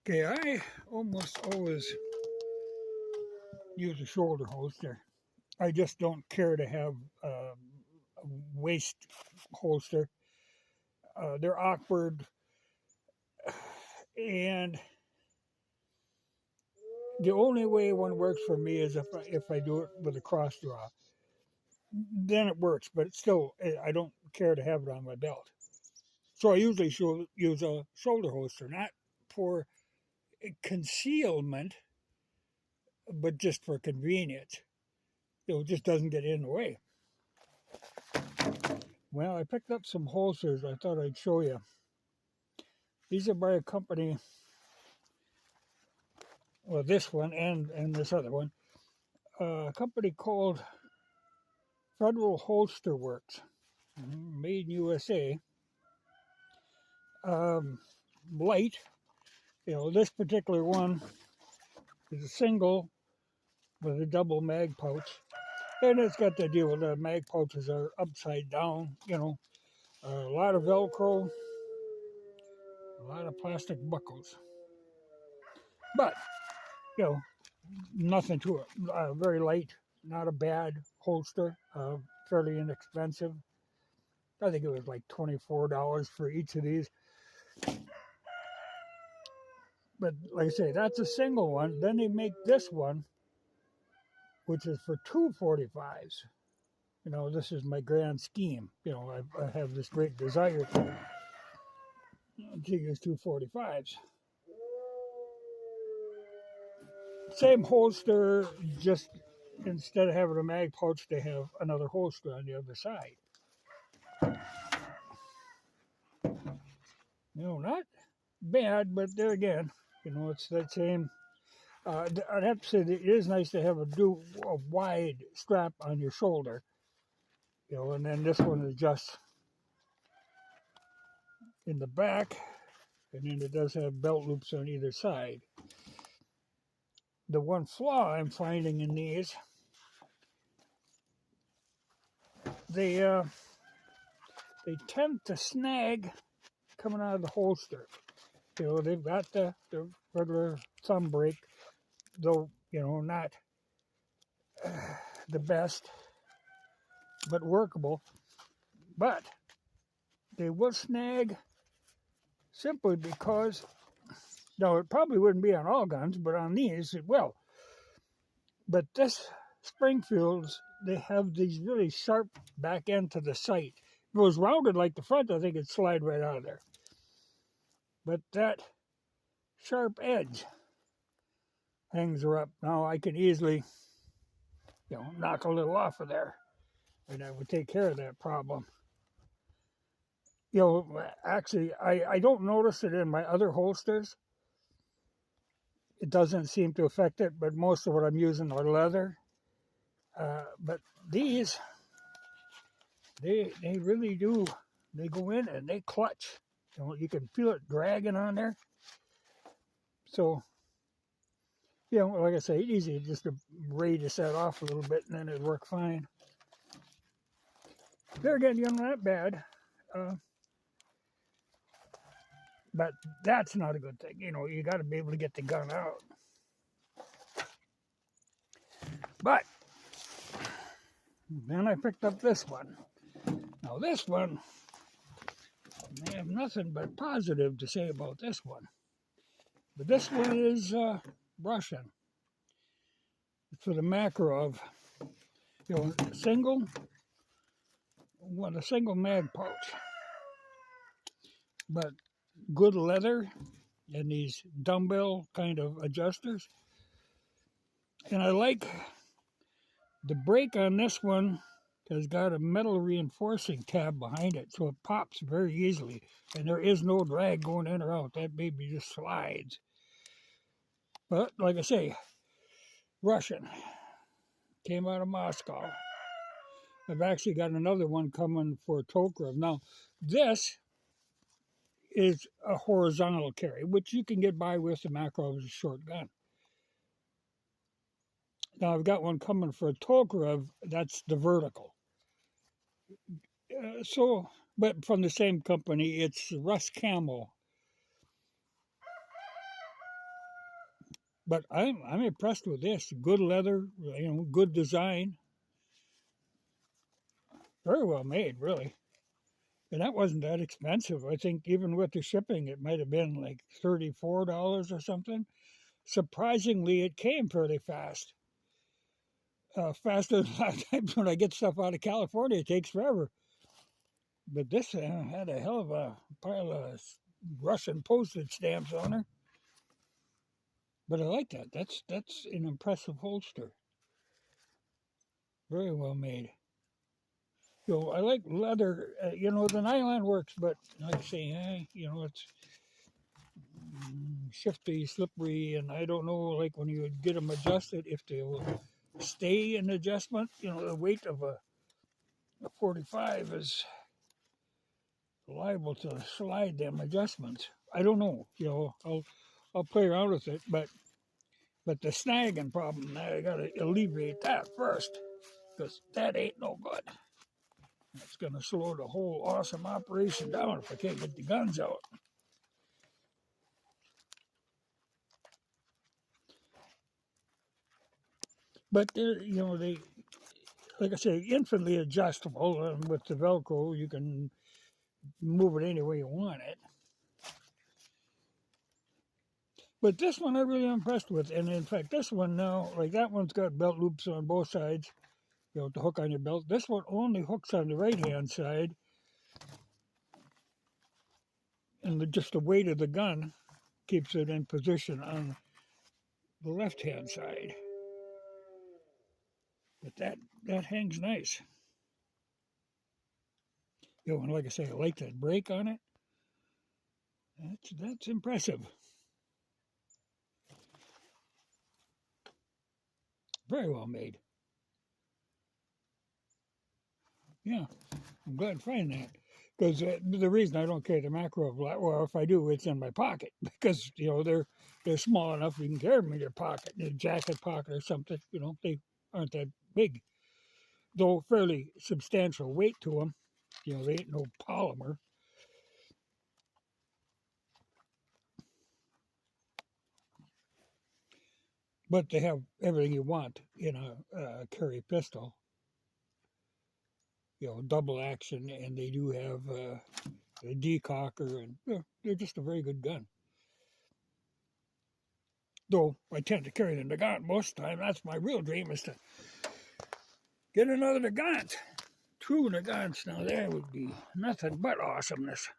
Okay, I almost always use a shoulder holster. I just don't care to have a waist holster. They're awkward, and the only way one works for me is if I do it with a cross draw. Then it works, but it's still, I don't care to have it on my belt. So I usually use a shoulder holster, not for concealment, but just for convenience. It just doesn't get in the way. Well, I picked up some holsters I thought I'd show you. These are by a company, well, this one and this other one, a company called Federal Holster Works, made in USA. Light, this particular one is a single with a double mag pouch. And it's got the deal with the mag pouches are upside down, a lot of Velcro, a lot of plastic buckles. But, you know, nothing to it. Very light, not a bad holster, fairly inexpensive. I think it was like $24 for each of these. But like I say, that's a single one. Then they make this one, which is for 245s. This is my grand scheme. I have this great desire to use 245s. Same holster, just instead of having a mag pouch, they have another holster on the other side. Not bad, but there again, it's that same. I'd have to say that it is nice to have a wide strap on your shoulder, and then this one is just in the back, and then it does have belt loops on either side. The one flaw I'm finding in these, they tend to snag coming out of the holster. They've got the regular thumb brake, though, not the best, but workable. But they will snag simply because, now it probably wouldn't be on all guns, but on these it will. But this Springfield's, they have these really sharp back end to the sight. If it was rounded like the front, I think it'd slide right out of there. But that sharp edge hangs her up. Now I can easily, knock a little off of there, and I would take care of that problem. Actually, I don't notice it in my other holsters. It doesn't seem to affect it, but most of what I'm using are leather. But these, they really do. They go in and they clutch. You can feel it dragging on there. So, like I say, easy just to radius that off a little bit and then it'd work fine. There again, not bad. But that's not a good thing. You got to be able to get the gun out. But then I picked up this one. Now this one, I have nothing but positive to say about this one. But this one is Russian. It's for the Makarov. A single mag pouch. But good leather and these dumbbell kind of adjusters. And I like the brake on this one has got a metal reinforcing tab behind it, so it pops very easily. And there is no drag going in or out. That baby just slides. But like I say, Russian. Came out of Moscow. I've actually got another one coming for Tokarev. Now, this is a horizontal carry, which you can get by with the Makarov as a short gun. Now, I've got one coming for a Tokarev, that's the vertical. But from the same company, it's Ruscamo. But I'm impressed with this. Good leather, good design. Very well made, really. And that wasn't that expensive. I think even with the shipping, it might have been like $34 or something. Surprisingly, it came fairly fast. Faster than a lot of times when I get stuff out of California, it takes forever. But this had a hell of a pile of Russian postage stamps on her. But I like that. That's an impressive holster. Very well made. I like leather. The nylon works, but like I say, it's shifty, slippery, and I don't know, like when you get them adjusted, if they will stay in adjustment. The weight of a 45 is liable to slide them adjustments. I don't know. I'll play around with it, but the snagging problem, I got to alleviate that first, because that ain't no good. It's going to slow the whole awesome operation down if I can't get the guns out. But they, like I say, infinitely adjustable, and with the Velcro, you can move it any way you want it. But this one I'm really impressed with, and in fact, this one now, like that one's got belt loops on both sides, to hook on your belt. This one only hooks on the right-hand side, and just the weight of the gun keeps it in position on the left-hand side. But that hangs nice. And like I say, I like that brake on it. That's impressive. Very well made. Yeah, I'm glad to find that. Because the reason I don't carry the Makarov, well, if I do, it's in my pocket. Because, they're small enough you can carry them in your pocket, in a jacket pocket or something. They aren't that big. Though fairly substantial weight to them. They ain't no polymer. But they have everything you want in a carry pistol. Double action, and they do have a decocker, and they're just a very good gun. Though I tend to carry the Nagant most of the time. That's my real dream, is to get another Nagant. True Nagants. Now there would be nothing but awesomeness.